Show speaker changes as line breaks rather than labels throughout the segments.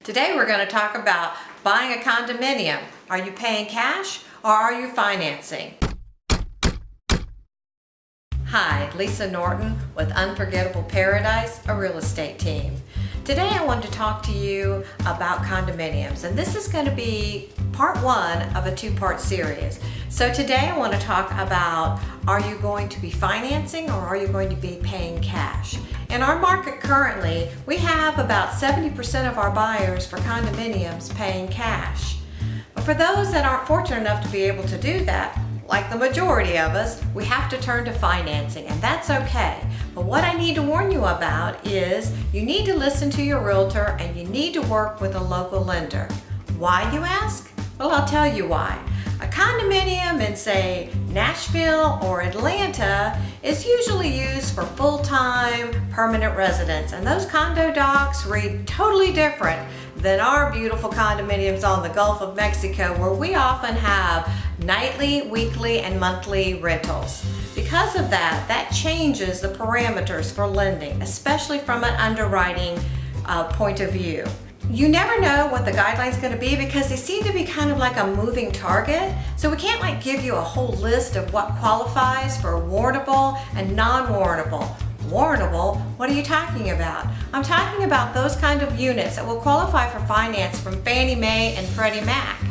Today we're going to talk about buying a condominium. Are you paying cash or are you financing? Hi, Lisa Norton with Unforgettable Paradise, a real estate team. Today I want to talk to you about condominiums, and this is going to be part one of a two-part series. So today I want to talk about, are you going to be financing or are you going to be paying cash? In our market currently, we have about 70% of our buyers for condominiums paying cash. But for those that aren't fortunate enough to be able to do that, like the majority of us, we have to turn to financing, and that's okay. But what I need to warn you about is you need to listen to your realtor and you need to work with a local lender. Why, you ask? Well, I'll tell you why. A condominium in, say, Nashville or Atlanta is usually used for full-time permanent residents, and those condo docs read totally different than our beautiful condominiums on the Gulf of Mexico, where we often have nightly, weekly, and monthly rentals. Because of that, that changes the parameters for lending, especially from an underwriting point of view. You never know what the guideline's going to be because they seem to be kind of like a moving target. So we can't give you a whole list of what qualifies for warrantable and non-warrantable. Warrantable? What are you talking about? I'm talking about those kind of units that will qualify for finance from Fannie Mae and Freddie Mac.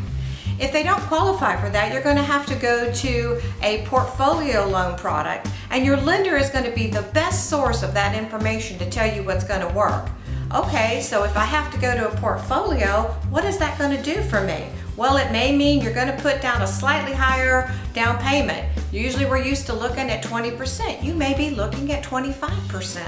If they don't qualify for that, you're going to have to go to a portfolio loan product, and your lender is going to be the best source of that information to tell you what's going to work. Okay, so if I have to go to a portfolio, what is that going to do for me? Well, it may mean you're going to put down a slightly higher down payment. Usually we're used to looking at 20%. You may be looking at 25%.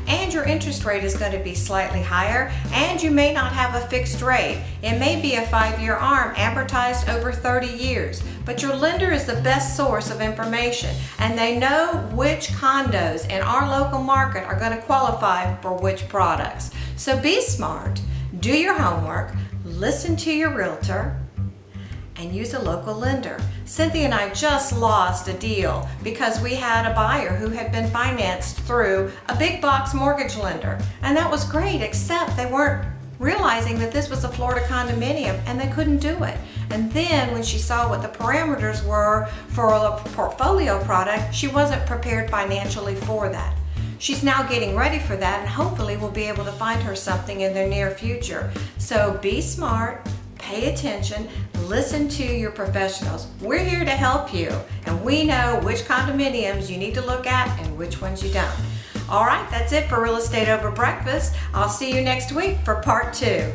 And your interest rate is going to be slightly higher, and you may not have a fixed rate. It may be a 5-year ARM amortized over 30 years, but your lender is the best source of information, and they know which condos in our local market are going to qualify for which products. So be smart, do your homework, listen to your realtor, and use a local lender. Cynthia and I just lost a deal because we had a buyer who had been financed through a big box mortgage lender. And that was great, except they weren't realizing that this was a Florida condominium and they couldn't do it. And then when she saw what the parameters were for a portfolio product, she wasn't prepared financially for that. She's now getting ready for that, and hopefully we'll be able to find her something in the near future. So be smart, pay attention, listen to your professionals. We're here to help you, and we know which condominiums you need to look at and which ones you don't. All right, that's it for Real Estate Over Breakfast. I'll see you next week for part 2.